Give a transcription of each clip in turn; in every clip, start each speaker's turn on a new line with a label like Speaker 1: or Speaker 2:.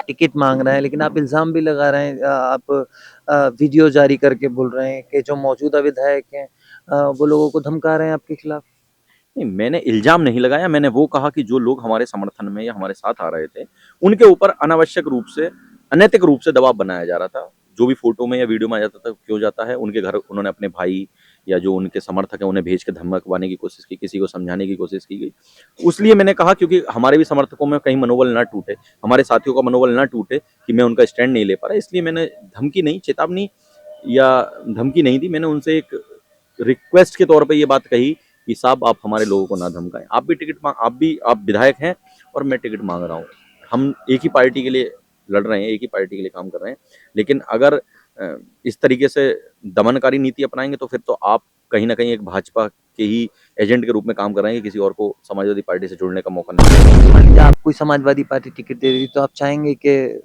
Speaker 1: Ticket मांग रहा है, लेकिन आप इल्जाम भी लगा रहे हैं, आप वीडियो जारी करके बोल रहे हैं कि जो मौजूदा विधायक हैं वो लोगों को धमका रहे हैं आपके खिलाफ।
Speaker 2: नहीं, मैंने इल्ज़ाम नहीं लगाया, मैंने वो कहा कि जो लोग हमारे समर्थन में या हमारे साथ आ रहे थे, उनके ऊपर अनावश्यक रूप से, अनैतिक रूप से दबाव बनाया जा रहा था। जो भी फ़ोटो में या वीडियो में आ जाता था, क्यों जाता है, उनके घर उन्होंने अपने भाई या जो उनके समर्थक हैं, उन्हें भेज के धमकवाने की कोशिश की, किसी को समझाने की कोशिश की गई। उसलिए मैंने कहा क्योंकि हमारे भी समर्थकों में कहीं मनोबल ना टूटे, हमारे साथियों का मनोबल ना टूटे कि मैं उनका स्टैंड नहीं ले पा रहा, इसलिए मैंने धमकी नहीं, चेतावनी या धमकी नहीं दी। मैंने उनसे एक रिक्वेस्ट के तौर पे ये बात कही कि साहब आप हमारे लोगों को ना धमकाएं, आप विधायक हैं और मैं टिकट मांग रहा हूँ, हम एक ही पार्टी के लिए लड़ रहे हैं, एक ही पार्टी के लिए काम कर रहे हैं, लेकिन अगर इस तरीके से दमनकारी नीति अपनाएंगे तो फिर तो आप कहीं ना कहीं एक भाजपा के ही एजेंट के रूप में काम कर रहे हैं, किसी और को समाजवादी पार्टी से जुड़ने का मौका नहीं देंगे।
Speaker 1: मान लीजिए आपको समाजवादी पार्टी टिकट दे रही, तो आप चाहेंगे कि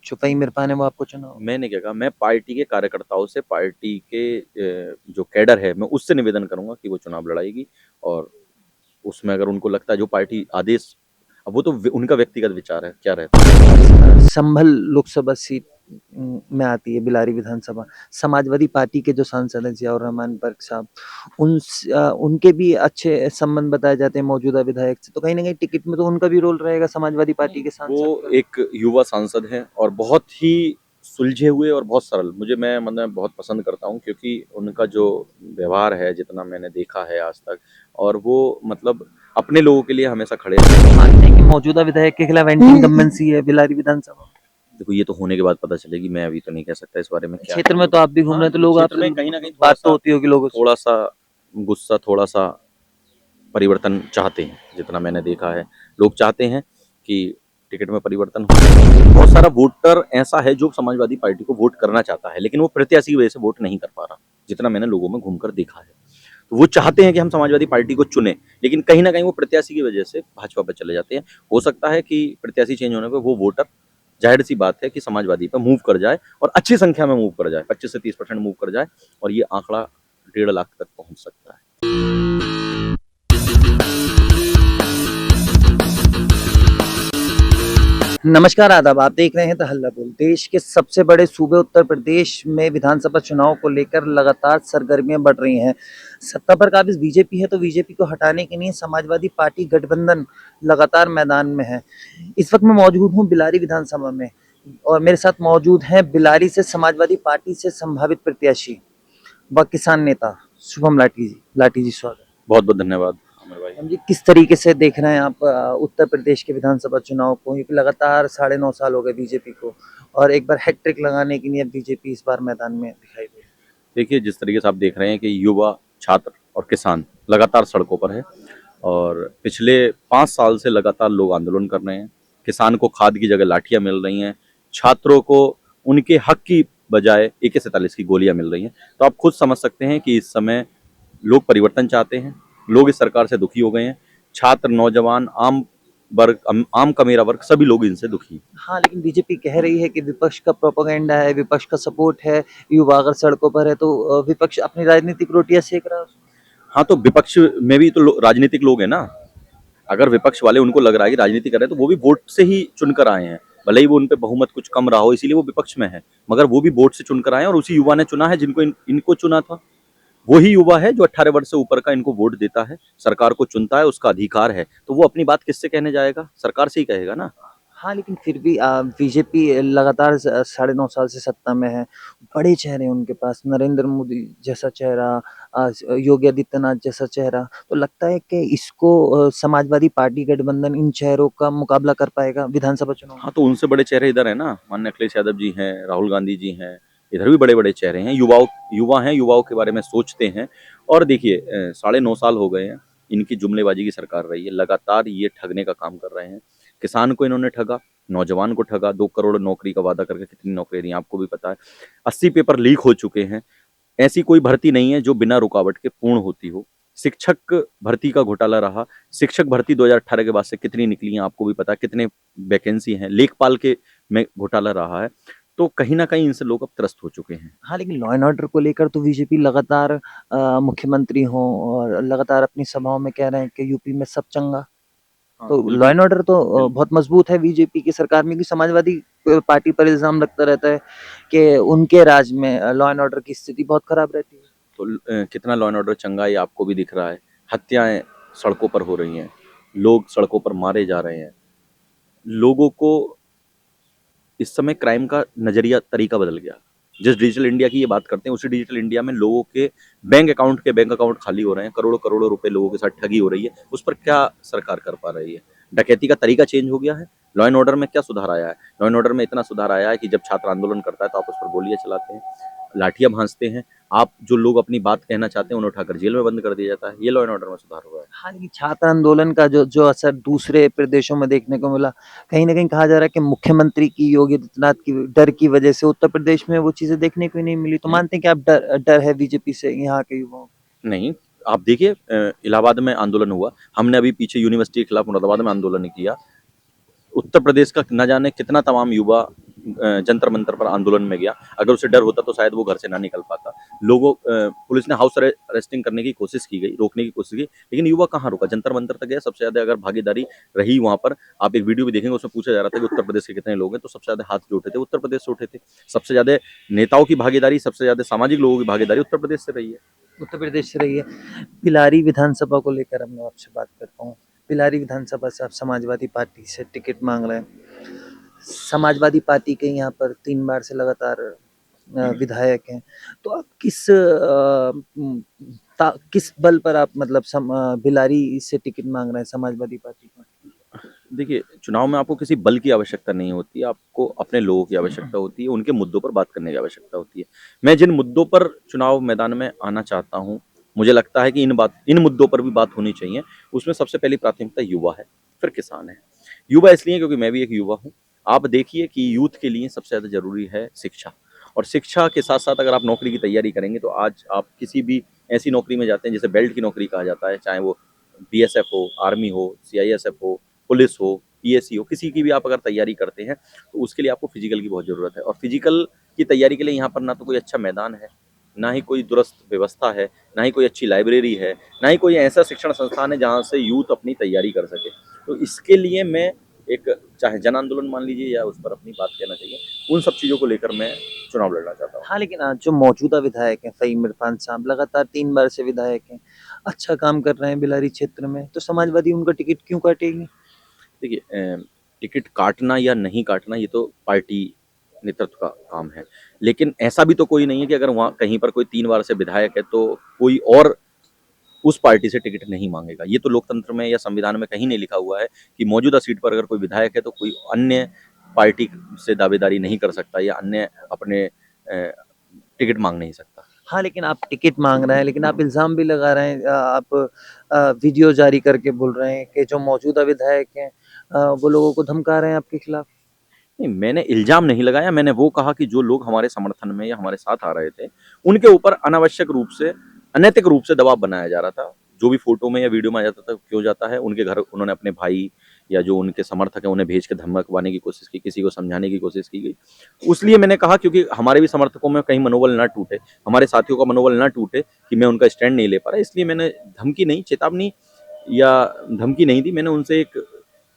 Speaker 1: छुपाई मिरपा ने वो आपको चुना हो?
Speaker 2: मैंने क्या कहा, मैं पार्टी के कार्यकर्ताओं से, पार्टी के जो कैडर है, मैं उससे निवेदन करूंगा कि वो चुनाव लड़ाएगी, और उसमें अगर उनको लगता है जो पार्टी आदेश, अब वो तो उनका व्यक्तिगत विचार है, क्या रहता है।
Speaker 1: संभल लोकसभा सीट में आती है बिलारी विधानसभा। समाजवादी पार्टी के जो सांसद हैं जियाउर रहमान बर्क साहब, उनके भी अच्छे संबंध बताए जाते हैं मौजूदा विधायक से, तो कहीं ना कहीं टिकट में तो उनका भी रोल रहेगा समाजवादी पार्टी के सांसद
Speaker 2: वो
Speaker 1: का।
Speaker 2: एक युवा सांसद हैं और बहुत ही सुलझे हुए और बहुत सरल, मैं मतलब बहुत पसंद करता हूँ, क्योंकि उनका जो व्यवहार है, जितना मैंने देखा है आज तक, और वो मतलब अपने लोगों के लिए हमेशा खड़े रहते हैं।
Speaker 1: मानते हैं कि मौजूदा विधायक के खिलाफ एंटी इनकम्बेंसी है बिलारी विधानसभा।
Speaker 2: देखो, ये तो होने के बाद पता चलेगी, मैं अभी तो नहीं कह सकता इस बारे में क्या
Speaker 1: क्षेत्र
Speaker 2: है।
Speaker 1: में तो आप भी घूम रहे
Speaker 2: हाँ,
Speaker 1: हैं, तो लोग
Speaker 2: क्षेत्र
Speaker 1: आपसे
Speaker 2: में कहीं ना कहीं
Speaker 1: बात तो होती होगी लोगों से।
Speaker 2: थोड़ा सा गुस्सा, थोड़ा सा परिवर्तन चाहते हैं, जितना मैंने देखा है, लोग चाहते हैं कि टिकट में परिवर्तन हो। बहुत सारा वोटर ऐसा है जो समाजवादी पार्टी को वोट करना चाहता है, लेकिन वो प्रत्याशी की वजह से वोट नहीं कर पा रहा, जितना मैंने लोगों में घूमकर देखा है। तो वो चाहते हैं कि हम समाजवादी पार्टी को चुने, लेकिन कहीं ना कहीं वो प्रत्याशी की वजह से भाजपा पर चले जाते हैं। हो सकता है कि प्रत्याशी चेंज होने पर वो वोटर, जाहिर सी बात है कि समाजवादी पर मूव कर जाए, और अच्छी संख्या में मूव कर जाए, 25 से 30% मूव कर जाए, और ये आंकड़ा 1.5 लाख तक पहुंच सकता है।
Speaker 1: नमस्कार, आदाब। आप देख रहे हैं द हल्ला बोल। देश के सबसे बड़े सूबे उत्तर प्रदेश में विधानसभा चुनाव को लेकर लगातार सरगर्मियां बढ़ रही हैं। सत्ता पर काबिज बीजेपी है, तो बीजेपी को हटाने के लिए समाजवादी पार्टी गठबंधन लगातार मैदान में है। इस वक्त मैं मौजूद हूं बिलारी विधानसभा में, और मेरे साथ मौजूद हैं बिलारी से समाजवादी पार्टी से संभावित प्रत्याशी व किसान नेता शुभम लाठी जी। लाठी जी, स्वागत।
Speaker 2: बहुत बहुत धन्यवाद आमिर भाई।
Speaker 1: जी, किस तरीके से देख रहे हैं आप उत्तर प्रदेश के विधानसभा चुनाव को? क्योंकि लगातार 9.5 साल हो गए बीजेपी को, और एक बार हैट्रिक लगाने के लिए बीजेपी इस बार मैदान में दिखाई दे रही है।
Speaker 2: देखिए, जिस तरीके से आप देख रहे हैं कि युवा, छात्र और किसान लगातार सड़कों पर है, और पिछले 5 साल से लगातार लोग आंदोलन कर रहे हैं। किसान को खाद की जगह लाठियां मिल रही हैं, छात्रों को उनके हक की बजाय AK-47 की गोलियां मिल रही हैं। तो आप खुद समझ सकते हैं कि इस समय लोग परिवर्तन चाहते हैं, लोग इस सरकार से दुखी हो गए हैं। छात्र, नौजवान, आम वर्ग, आम का मेरा वर्ग, सभी लोग इनसे दुखी हैं।
Speaker 1: हाँ, लेकिन बीजेपी कह रही है कि विपक्ष का प्रोपेगेंडा है, विपक्ष का सपोर्ट है, युवा अगर सड़कों पर है तो विपक्ष अपनी राजनीतिक रोटियां सेक रहा है।
Speaker 2: हाँ, तो विपक्ष में भी तो राजनीतिक लोग हैं ना। अगर विपक्ष वाले, उनको लग रहा है कि राजनीति कर रहे हैं, तो वो भी वोट से ही चुनकर आए हैं। भले ही वो उन पे बहुमत कुछ कम रहा हो, इसीलिए वो विपक्ष में है, मगर वो भी वोट से चुनकर आए हैं, और उसी युवा ने चुना है जिनको इनको चुना था। वही युवा है जो 18 वर्ष से ऊपर का इनको वोट देता है, सरकार को चुनता है, उसका अधिकार है। तो वो अपनी बात किससे कहने जाएगा? सरकार से ही कहेगा ना।
Speaker 1: हाँ, लेकिन फिर भी बीजेपी लगातार 9.5 साल से सत्ता में है। बड़े चेहरे हैं उनके पास, नरेंद्र मोदी जैसा चेहरा, योगी आदित्यनाथ जैसा चेहरा। तो लगता है कि इसको समाजवादी पार्टी गठबंधन इन चेहरों का मुकाबला कर पाएगा विधानसभा चुनाव में?
Speaker 2: हाँ, तो उनसे बड़े चेहरे इधर है ना, माननीय अखिलेश यादव जी हैं, राहुल गांधी जी हैं, इधर भी बड़े बड़े चेहरे हैं। युवा हैं, युवाओं के बारे में सोचते हैं। और देखिए, 9.5 साल हो गए हैं, इनकी जुमलेबाजी की सरकार रही है, लगातार ये ठगने का काम कर रहे हैं। किसान को इन्होंने ठगा, नौजवान को ठगा, 2 करोड़ नौकरी का वादा करके कितनी नौकरी दी आपको भी पता है। 80 पेपर लीक हो चुके हैं। ऐसी कोई भर्ती नहीं है जो बिना रुकावट के पूर्ण होती हो। शिक्षक भर्ती का घोटाला रहा। शिक्षक भर्ती 2018 के बाद से कितनी निकली हैं आपको भी पता है, कितने वैकेंसी हैं। लेखपाल के में घोटाला रहा है। तो कहीं ना कहीं इनसे लोग अब त्रस्त हो चुके हैं।
Speaker 1: हाँ, लेकिन लॉ एंड ऑर्डर को लेकर तो बीजेपी लगातार मुख्यमंत्री हों और लगातार अपनी सभाओं में कह रहे हैं कि यूपी में सब चंगा।
Speaker 2: हाँ,
Speaker 1: तो लॉ
Speaker 2: बिल्कुल
Speaker 1: एंड ऑर्डर तो
Speaker 2: बिल्कुल।
Speaker 1: बहुत मजबूत है बीजेपी की सरकार में, कि समाजवादी पार्टी पर इल्ज़ाम लगता रहता है कि उनके राज में लॉ एंड ऑर्डर की स्थिति बहुत खराब रहती है।
Speaker 2: तो कितना लॉ एंड ऑर्डर चंगा है ये आपको भी दिख रहा है। हत्याएं सड़कों पर हो रही हैं, लोग सड़कों पर मारे जा रहे हैं। लोगों को इस समय क्राइम का नजरिया तरीका बदल गया। जिस डिजिटल इंडिया की ये बात करते हैं, उसी डिजिटल इंडिया में लोगों के बैंक अकाउंट खाली हो रहे हैं, करोड़ों करोड़ों रुपए लोगों के साथ ठगी हो रही है। उस पर क्या सरकार कर पा रही है? डकैती का तरीका चेंज हो गया है। लॉ एंड ऑर्डर में क्या सुधार आया है? लॉ एंड ऑर्डर में इतना सुधार आया है कि जब छात्र आंदोलन करता है तो आप उस पर गोलियां चलाते हैं, लाठियां भांजते हैं। आप जो लोग अपनी बात कहना चाहते हैं उन्हें उठाकर जेल में बंद कर दिया जाता है। ये लॉ एंड ऑर्डर में सुधार हुआ है।
Speaker 1: हाँ, लेकिन छात्र आंदोलन का जो जो असर दूसरे प्रदेशों में देखने को मिला, कहीं न कहीं कहा जा रहा है कि मुख्यमंत्री की योगी आदित्यनाथ की डर की वजह से उत्तर प्रदेश में वो चीज़ें देखने को ही नहीं मिली। तो
Speaker 2: नहीं,
Speaker 1: मानते हैं कि आप डर डर है बीजेपी से यहाँ के युवाओं को?
Speaker 2: नहीं, आप देखिए इलाहाबाद में आंदोलन हुआ। हमने अभी पीछे यूनिवर्सिटी के खिलाफ मुरादाबाद में आंदोलन किया। उत्तर प्रदेश का न जाने कितना तमाम युवा जंतर मंतर पर आंदोलन में गया। अगर उसे डर होता तो शायद वो घर से ना निकल पाता। पुलिस ने हाउस अरेस्टिंग करने की कोशिश की गई, रोकने की कोशिश की, लेकिन युवा कहाँ रुका, जंतर मंतर तक गया। सबसे ज्यादा अगर भागीदारी रही वहां पर, आप एक वीडियो भी देखेंगे, उसमें पूछा जा रहा था कि उत्तर प्रदेश के कितने लोग हैं, तो सबसे ज्यादा हाथ जो उठे थे उत्तर प्रदेश से उठे थे। सबसे ज्यादा नेताओं की भागीदारी, सबसे ज्यादा सामाजिक लोगों की भागीदारी उत्तर प्रदेश से रही है।
Speaker 1: उत्तर प्रदेश से रही है। पिलारी विधानसभा को लेकर अब मैं आपसे बात करता हूँ। पिलारी विधानसभा से आप समाजवादी पार्टी से टिकट मांग रहे हैं। समाजवादी पार्टी के यहाँ पर 3 बार से लगातार विधायक हैं। तो आप किस बल पर आप मतलब बिलारी से टिकट मांग रहे हैं समाजवादी पार्टी का?
Speaker 2: देखिए, चुनाव में आपको किसी बल की आवश्यकता नहीं होती है, आपको अपने लोगों की आवश्यकता होती है, उनके मुद्दों पर बात करने की आवश्यकता होती है। मैं जिन मुद्दों पर चुनाव मैदान में आना चाहता हूँ, मुझे लगता है कि इन मुद्दों पर भी बात होनी चाहिए। उसमें सबसे पहली प्राथमिकता युवा है, फिर किसान है। युवा इसलिए क्योंकि मैं भी एक युवा हूँ। आप देखिए कि यूथ के लिए सबसे ज़्यादा ज़रूरी है शिक्षा, और शिक्षा के साथ-साथ अगर आप नौकरी की तैयारी करेंगे, तो आज आप किसी भी ऐसी नौकरी में जाते हैं, जिसे बेल्ट की नौकरी कहा जाता है, चाहे वो बीएसएफ हो, आर्मी हो, सीआईएसएफ हो, पुलिस हो, पीएससी हो, किसी की भी आप अगर तैयारी करते हैं, तो उसके लिए आपको फिजिकल की बहुत ज़रूरत है। और फिजिकल की तैयारी के लिए यहाँ पर ना तो कोई अच्छा मैदान है, ना ही कोई दुरुस्त व्यवस्था है, ना ही कोई अच्छी लाइब्रेरी है, ना ही कोई ऐसा शिक्षण संस्थान है जहाँ से यूथ अपनी तैयारी कर सके। तो इसके लिए मैं एक, चाहे जन आंदोलन मान लीजिए या उस पर अपनी बात कहना चाहिए, उन सब चीज़ों को लेकर मैं चुनाव लड़ना चाहता हूँ।
Speaker 1: हाँ, लेकिन जो मौजूदा विधायक हैं फ़हीम इरफ़ान साहब लगातार 3 बार से विधायक हैं, अच्छा काम कर रहे हैं बिलारी क्षेत्र में, तो समाजवादी उनका टिकट क्यों काटेगी?
Speaker 2: देखिए टिकट काटना या नहीं काटना ये तो पार्टी नेतृत्व का काम है। लेकिन ऐसा भी तो कोई नहीं है कि अगर वहाँ कहीं पर कोई 3 बार से विधायक है तो कोई और उस पार्टी से टिकट नहीं माँगेगा। ये तो लोकतंत्र में या संविधान में कहीं नहीं लिखा हुआ है कि मौजूदा सीट पर अगर कोई विधायक है तो कोई अन्य पार्टी से दावेदारी नहीं कर सकता या अन्य अपने टिकट माँग नहीं सकता।
Speaker 1: हाँ, लेकिन आप टिकट माँग रहे हैं, लेकिन आप इल्ज़ाम भी लगा रहे हैं, आप वीडियो जारी करके बोल रहे हैं कि जो मौजूदा विधायक हैं वो लोगों को धमका रहे हैं आपके खिलाफ।
Speaker 2: नहीं, मैंने इल्ज़ाम नहीं लगाया, मैंने वो कहा कि जो लोग हमारे समर्थन में या हमारे साथ आ रहे थे, उनके ऊपर अनावश्यक रूप से, अनैतिक रूप से दबाव बनाया जा रहा था। जो भी फ़ोटो में या वीडियो में आ जाता था, क्यों जाता है, उनके घर उन्होंने अपने भाई या जो उनके समर्थक हैं, उन्हें भेज के धमकवाने की कोशिश की, किसी को समझाने की कोशिश की गई। उसलिए मैंने कहा क्योंकि हमारे भी समर्थकों में कहीं मनोबल ना टूटे, हमारे साथियों का मनोबल ना टूटे कि मैं उनका स्टैंड नहीं ले पा रहा, इसलिए मैंने धमकी नहीं, चेतावनी या धमकी नहीं दी। मैंने उनसे एक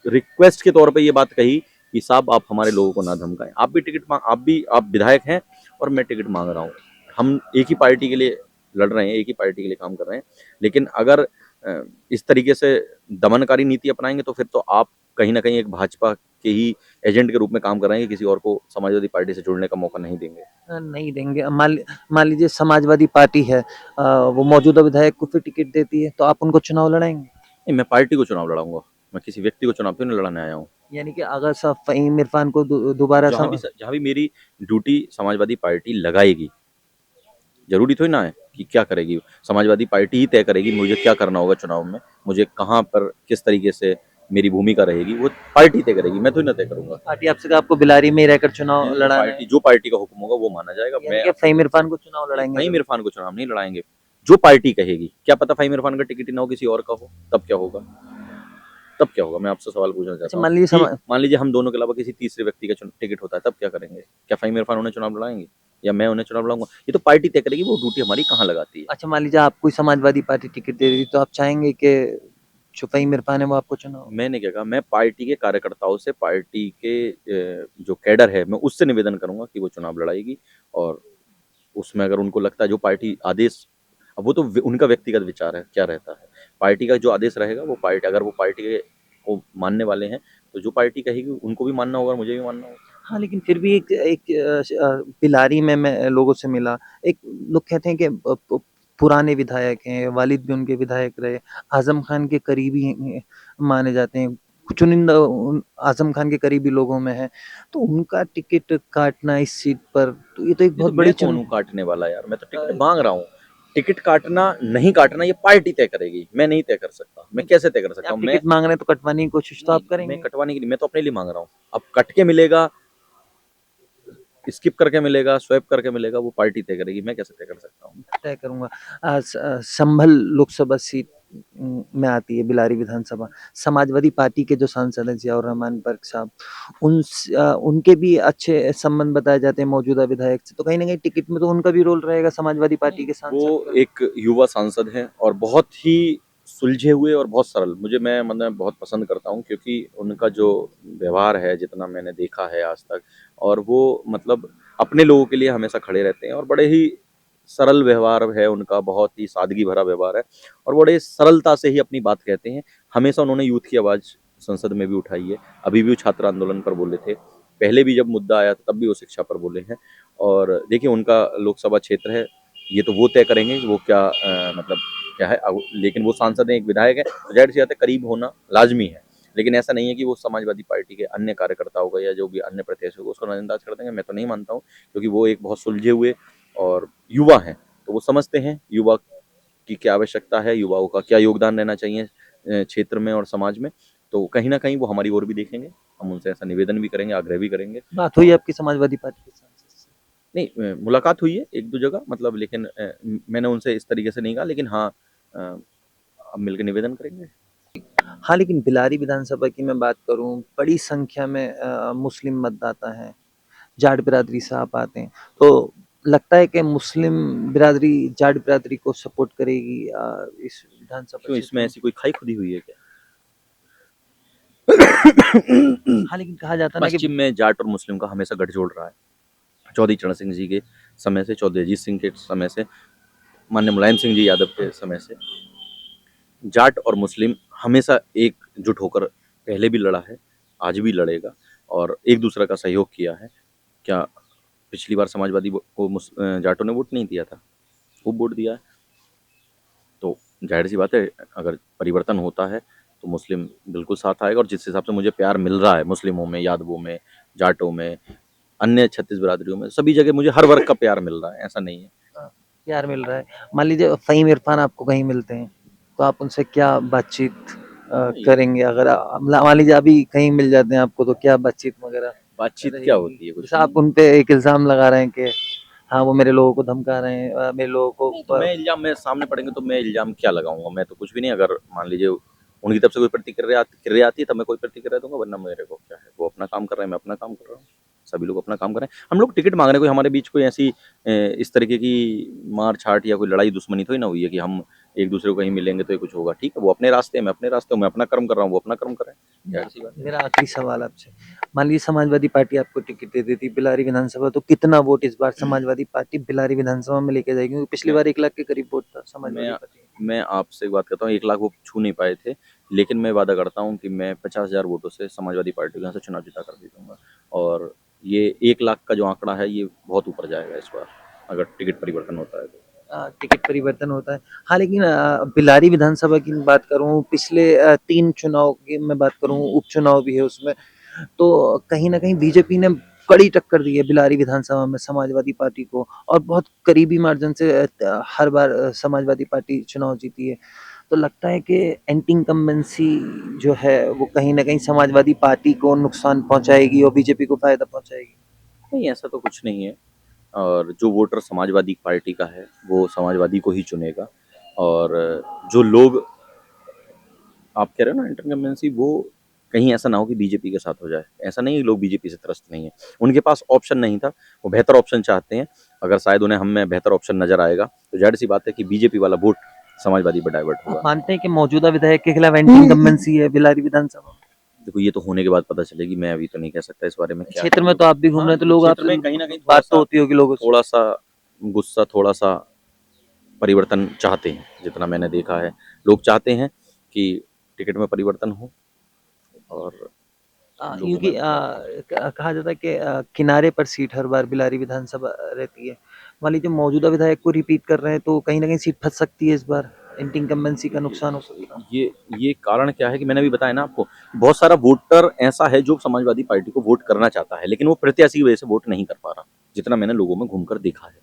Speaker 2: रिक्वेस्ट के तौर पे ये बात कही कि साहब आप हमारे लोगों को ना धमकाएं। आप विधायक हैं और मैं टिकट मांग रहा हूँ। हम एक ही पार्टी के लिए लड़ रहे हैं, एक ही पार्टी के लिए काम कर रहे हैं। लेकिन अगर इस तरीके से दमनकारी नीति अपनाएंगे तो फिर तो आप कहीं ना कहीं एक भाजपा के ही एजेंट के रूप में काम कर रहे हैं, किसी और को समाजवादी पार्टी से जुड़ने का मौका नहीं देंगे।
Speaker 1: नहीं देंगे। मान लीजिए समाजवादी पार्टी है, वो मौजूदा विधायक को फिर टिकट देती है, तो आप उनको चुनाव लड़ाएँगे?
Speaker 2: नहीं, मैं पार्टी को चुनाव लड़ाऊंगा, मैं किसी व्यक्ति को चुनाव क्यों नहीं लड़ाने आया हूँ।
Speaker 1: यानी कि अगर साहब फ़हीम इरफ़ान को दोबारा
Speaker 2: जहाँ भी मेरी ड्यूटी समाजवादी पार्टी लगाएगी, ज़रूरी थोड़ी ना है कि क्या करेगी, समाजवादी पार्टी ही तय करेगी मुझे क्या करना होगा चुनाव में, मुझे कहाँ पर किस तरीके से मेरी भूमिका रहेगी, वो पार्टी तय करेगी, मैं थोड़ी ना तय करूँगा।
Speaker 1: पार्टी आपसे कहा आपको बिलारी में ही रहकर चुनाव लड़ाना है,
Speaker 2: जो पार्टी का हुक्म होगा वो माना जाएगा।
Speaker 1: यानी कि फ़हीम इरफ़ान को चुनाव लड़ाएँगे
Speaker 2: फ़हीम
Speaker 1: ज़रूर।
Speaker 2: इरफ़ान को चुनाव नहीं लड़ाएँगे, जो पार्टी कहेगी। क्या पता फ़हीम इरफ़ान का टिकट ही ना हो, किसी और का हो, तब क्या होगा? तब क्या होगा? मैं आपसे सवाल पूछना चाहता
Speaker 1: अच्छा,
Speaker 2: हूँ कि मान लीजिए हम दोनों के अलावा किसी तीसरे व्यक्ति का टिकट होता है, तब क्या करेंगे? क्या फ़हीम इरफ़ान उन्हें चुनाव लड़ाएँगे या मैं उन्हें चुनाव लड़ाऊँगा? ये तो पार्टी तय करेगी वो ड्यूटी हमारी कहाँ लगाती है।
Speaker 1: अच्छा, मान लीजिए आपको समाजवादी पार्टी टिकट दे रही है, तो आप चाहेंगे कि जो फ़हीम इरफान है वो आपको चुना हो?
Speaker 2: मैंने क्या कहा, मैं पार्टी के कार्यकर्ताओं से, पार्टी के जो कैडर है, मैं उससे निवेदन करूँगा कि वो चुनाव लड़ाएगी और उसमें अगर उनको लगता है जो पार्टी आदेश, अब वो तो उनका व्यक्तिगत विचार है क्या रहता है, पार्टी का जो आदेश रहेगा वो पार्टी, अगर वो पार्टी को मानने वाले हैं तो जो पार्टी कहेगी उनको भी मानना होगा और मुझे भी मानना होगा।
Speaker 1: हाँ, लेकिन फिर भी एक एक बिलारी में मैं लोगों से मिला, एक लोग कहते हैं कि पुराने विधायक हैं, वालिद भी उनके विधायक रहे, आज़म खान के करीबी माने जाते हैं, चुनिंदा आज़म खान के करीबी लोगों में है, तो उनका टिकट काटना इस सीट पर, तो ये तो एक
Speaker 2: नहीं तो
Speaker 1: बहुत
Speaker 2: मैं
Speaker 1: बड़ी
Speaker 2: कौन हूँ काटने वाला यार, मैं तो टिकट मांग रहा हूँ। टिकट काटना नहीं काटना ये पार्टी तय करेगी, मैं नहीं तय कर सकता। मैं कैसे तय कर सकता
Speaker 1: आप
Speaker 2: हूँ? मैं
Speaker 1: टिकट मांग रहे हैं तो कटवाने की कोशिश तो आप
Speaker 2: नहीं, मैं
Speaker 1: करेंगे।
Speaker 2: कटवाने के लिए, मैं तो अपने लिए मांग रहा हूँ। अब कट के मिलेगा, स्किप करके मिलेगा, स्वैप करके मिलेगा, वो पार्टी तय करेगी, मैं कैसे तय कर सकता हूँ?
Speaker 1: तय करूँगा। संभल लोकसभा सीट में आती है बिलारी विधानसभा। समाजवादी पार्टी के जो सांसद हैं ज़ियाउर रहमान बर्क साहब, उनके भी अच्छे संबंध बताए जाते हैं मौजूदा विधायक से, तो कहीं न कहीं टिकट में तो उनका भी रोल रहेगा समाजवादी पार्टी के
Speaker 2: वो
Speaker 1: सांसद का।
Speaker 2: एक युवा सांसद हैं और बहुत ही सुलझे हुए और बहुत सरल, मुझे, मैं मतलब बहुत पसंद करता हूँ क्योंकि उनका जो व्यवहार है, जितना मैंने देखा है आज तक, और वो मतलब अपने लोगों के लिए हमेशा खड़े रहते हैं और बड़े ही सरल व्यवहार है उनका, बहुत ही सादगी भरा व्यवहार है और बड़े सरलता से ही अपनी बात कहते हैं। हमेशा उन्होंने यूथ की आवाज़ संसद में भी उठाई है, अभी भी वो छात्र आंदोलन पर बोले थे, पहले भी जब मुद्दा आया था तब भी वो शिक्षा पर बोले हैं। और देखिए उनका लोकसभा क्षेत्र है, ये तो वो तय करेंगे कि वो क्या मतलब क्या है, लेकिन वो सांसद हैं, एक विधायक है, तो ज़ाहिर सी बात है करीब होना लाजमी है। लेकिन ऐसा नहीं है कि वो समाजवादी पार्टी के अन्य कार्यकर्ताओं का या जो भी अन्य प्रत्याशी होगा उसको नज़रअंदाज कर देंगे, मैं तो नहीं मानता हूँ, क्योंकि वो एक बहुत सुलझे हुए और युवा हैं, तो वो समझते हैं युवा की क्या आवश्यकता है, युवाओं का क्या योगदान रहना चाहिए क्षेत्र में और समाज में, तो कहीं न कहीं वो हमारी ओर भी देखेंगे, हम उनसे ऐसा निवेदन भी करेंगे, आग्रह भी करेंगे।
Speaker 1: बात हुई आपकी समाजवादी पार्टी के सांसद से?
Speaker 2: नहीं, मुलाकात हुई है 1-2 जगह, मतलब, लेकिन मैंने उनसे इस तरीके से नहीं कहा, लेकिन हाँ, अब मिलके निवेदन करेंगे।
Speaker 1: हाँ, लेकिन बिलारी विधानसभा की मैं बात करूँ, बड़ी संख्या में मुस्लिम मतदाता हैं, जाट बिरादरी से आप आते हैं, तो लगता है कि मुस्लिम बिरादरी जाट बिरादरी को सपोर्ट करेगी इस विधानसभा
Speaker 2: क्यों,
Speaker 1: क्षेत्र
Speaker 2: इसमें
Speaker 1: में?
Speaker 2: ऐसी कोई खाई-खुदी हुई है क्या?
Speaker 1: हाँ, लेकिन कहा जाता है ना कि
Speaker 2: पश्चिम में जाट और मुस्लिम का हमेशा गठजोड़ रहा है। चौधरी चरण सिंह जी के समय से, चौधरी अजीत सिंह के समय से, माननीय मुलायम सिंह जी यादव के समय से, जाट और मुस्लिम हमेशा एकजुट होकर पहले भी लड़ा है, आज भी लड़ेगा और एक-दूसरे का सहयोग किया है। क्या पिछली बार समाजवादी को जाटों ने वोट नहीं दिया था? खूब वोट दिया है। तो ज़ाहिर-सी बात है, अगर परिवर्तन होता है, तो मुस्लिम बिल्कुल साथ आएगा और जिस हिसाब से मुझे प्यार मिल रहा है मुस्लिमों में, यादवों में, जाटों में, अन्य 36 बिरादरियों में, सभी जगह मुझे हर वर्ग का प्यार मिल रहा है, ऐसा नहीं है।
Speaker 1: प्यार मिल रहा है। मान लीजिए फ़हीम इरफ़ान आपको कहीं मिलते हैं, तो आप उनसे क्या बातचीत
Speaker 2: नहीं,
Speaker 1: करेंगे? अगर मान लीजिए अभी कहीं मिल जाते हैं आपको, तो क्या बातचीत वगैरह
Speaker 2: बातचीत क्या
Speaker 1: रहेगी?
Speaker 2: होती है? कुछ
Speaker 1: जैसे
Speaker 2: भी
Speaker 1: आप
Speaker 2: नहीं।
Speaker 1: उन पे एक इल्ज़ाम लगा रहे हैं कि हाँ, वो मेरे लोगों को धमका रहे हैं, मेरे लोगों को
Speaker 2: नहीं, तो मैं इल्ज़ाम, मेरे सामने पड़ेंगे तो मैं इल्ज़ाम क्या लगाऊँगा? मैं तो कुछ भी नहीं, अगर मान लीजिए उनकी तरफ से कोई क्रिया आती है तब मैं कोई प्रतिक्रिया दूँगा, वरना मेरे को क्या है, वो अपना काम कर रहे हैं, मैं अपना काम कर रहा हूँ। सभी लोग अपना काम कर रहे हैं। हम लोग टिकट माँग रहे हैं, कोई हमारे बीच कोई ऐसी इस तरीके की मार-छाट या कोई लड़ाई दुश्मनी थोड़ी ना हुई है कि हम एक-दूसरे को कहीं मिलेंगे तो ये कुछ होगा। ठीक है, वो अपने रास्ते, मैं अपने रास्ते, मैं अपना कर्म कर रहा हूँ, वो अपना कर्म कर रहे हैं। ज़ाहिर-सी बात है।
Speaker 1: मेरा आखिरी सवाल आपसे, मान लीजिए समाजवादी पार्टी आपको टिकट दे देती बिलारी विधानसभा, तो कितना वोट इस बार समाजवादी पार्टी बिलारी विधानसभा में लेके जाएगी? क्योंकि पिछली
Speaker 2: मैं
Speaker 1: बार 1 लाख के करीब वोट था समाजवादी
Speaker 2: मैं
Speaker 1: पार्टी।
Speaker 2: मैं आपसे एक बात करता हूँ, 1 लाख वो छू नहीं पाए थे, लेकिन मैं वादा करता हूँ कि मैं 50,000 वोटों से समाजवादी पार्टी को यहाँ से चुनाव जीता कर जीतूँगा और ये 1 लाख का जो आंकड़ा है, ये बहुत ऊपर जाएगा इस बार, अगर टिकट परिवर्तन होता है तो।
Speaker 1: टिकट परिवर्तन होता है। हाँ, लेकिन बिलारी विधानसभा की मैं बात करूँ, पिछले 3 चुनाव की मैं बात करूँ, उपचुनाव भी है उसमें, तो कहीं न कहीं बीजेपी ने कड़ी टक्कर दी है बिलारी विधानसभा में समाजवादी पार्टी को और बहुत करीबी मार्जिन से हर बार समाजवादी पार्टी चुनाव जीती है। तो लगता है कि एंटी इनकम्बेंसी जो है, वो कहीं न कहीं समाजवादी पार्टी को नुकसान पहुँचाएगी और बीजेपी को फ़ायदा पहुँचाएगी।
Speaker 2: नहीं, ऐसा तो कुछ नहीं है और जो वोटर समाजवादी पार्टी का है, वो समाजवादी को ही चुनेगा और जो लोग आप कह रहे हो ना इंटरकम्बेंसी, वो कहीं ऐसा ना हो कि बीजेपी के साथ हो जाए। ऐसा नहीं है कि लोग बीजेपी से त्रस्त नहीं हैं। उनके पास ऑप्शन नहीं था, वो बेहतर ऑप्शन चाहते हैं। अगर शायद उन्हें हम में बेहतर ऑप्शन नज़र आएगा, तो ज़ाहिर-सी बात है कि बीजेपी वाला वोट समाजवादी पर डाइवर्ट
Speaker 1: आप
Speaker 2: होगा।
Speaker 1: मानते हैं कि मौजूदा विधायक के खिलाफ एंटी इनकम्बेंसी है बिलारी विधानसभा में?
Speaker 2: देखो ये तो होने के बाद पता चलेगी, मैं अभी तो नहीं कह सकता इस बारे में क्या
Speaker 1: क्षेत्र
Speaker 2: है।
Speaker 1: में तो आप भी घूम रहे हैं तो लोग
Speaker 2: क्षेत्र
Speaker 1: आपसे
Speaker 2: में कहीं न कहीं
Speaker 1: बात तो होती होगी लोगों से।
Speaker 2: थोड़ा-सा गुस्सा, थोड़ा-सा परिवर्तन चाहते हैं, जितना मैंने देखा है। लोग चाहते हैं कि टिकट में परिवर्तन हो और लोगों
Speaker 1: क्योंकि
Speaker 2: में बदलाव आए।
Speaker 1: कहा जाता है कि किनारे पर सीट हर बार बिलारी विधानसभा रहती है। मान लीजिए मौजूदा विधायक को रिपीट कर रहे हैं तो कहीं न कहीं सीट फँस सकती है इस बार, एंटी इनकम्बेंसी का नुकसान हो सकता है।
Speaker 2: ये कारण क्या है कि मैंने अभी बताया ना आपको, बहुत सारा वोटर ऐसा है जो समाजवादी पार्टी को वोट करना चाहता है, लेकिन वो प्रत्याशी की वजह से वोट नहीं कर पा रहा, जितना मैंने लोगों में घूमकर देखा है।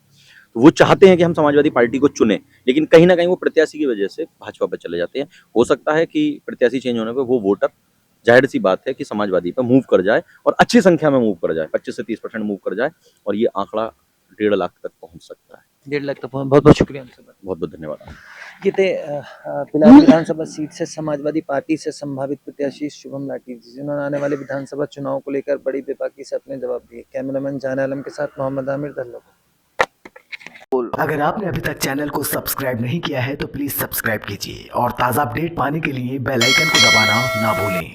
Speaker 2: तो वो चाहते हैं कि हम समाजवादी पार्टी को चुनें, लेकिन कहीं न कहीं वो प्रत्याशी की वजह से भाजपा पे चले जाते हैं। हो सकता है कि प्रत्याशी चेंज होने पे वो वोटर ज़ाहिर-सी बात है कि समाजवादी पे मूव कर जाए और अच्छी संख्या में मूव कर जाए, 25 से 30% मूव कर जाए और ये आंकड़ा 1.5 लाख तक पहुँच सकता है।
Speaker 1: 1.5 लाख तक पहुँच बहुत-बहुत शुक्रिया हमसे बात।
Speaker 2: बहुत-बहुत धन्यवाद।
Speaker 1: ये थे बिलारी विधानसभा सीट से समाजवादी पार्टी से संभावित प्रत्याशी शुभम लाठी जी, जिन्होंने आने वाले विधानसभा चुनाव को लेकर बड़ी बेबाकी से अपने जवाब दिए। कैमरामैन जान आलम के साथ मोहम्मद आमिर धल्लो।
Speaker 3: अगर आपने अभी तक चैनल को सब्सक्राइब नहीं किया है तो प्लीज सब्सक्राइब कीजिए और ताज़ा अपडेट पाने के लिए बेल आइकन को दबाना ना भूलें।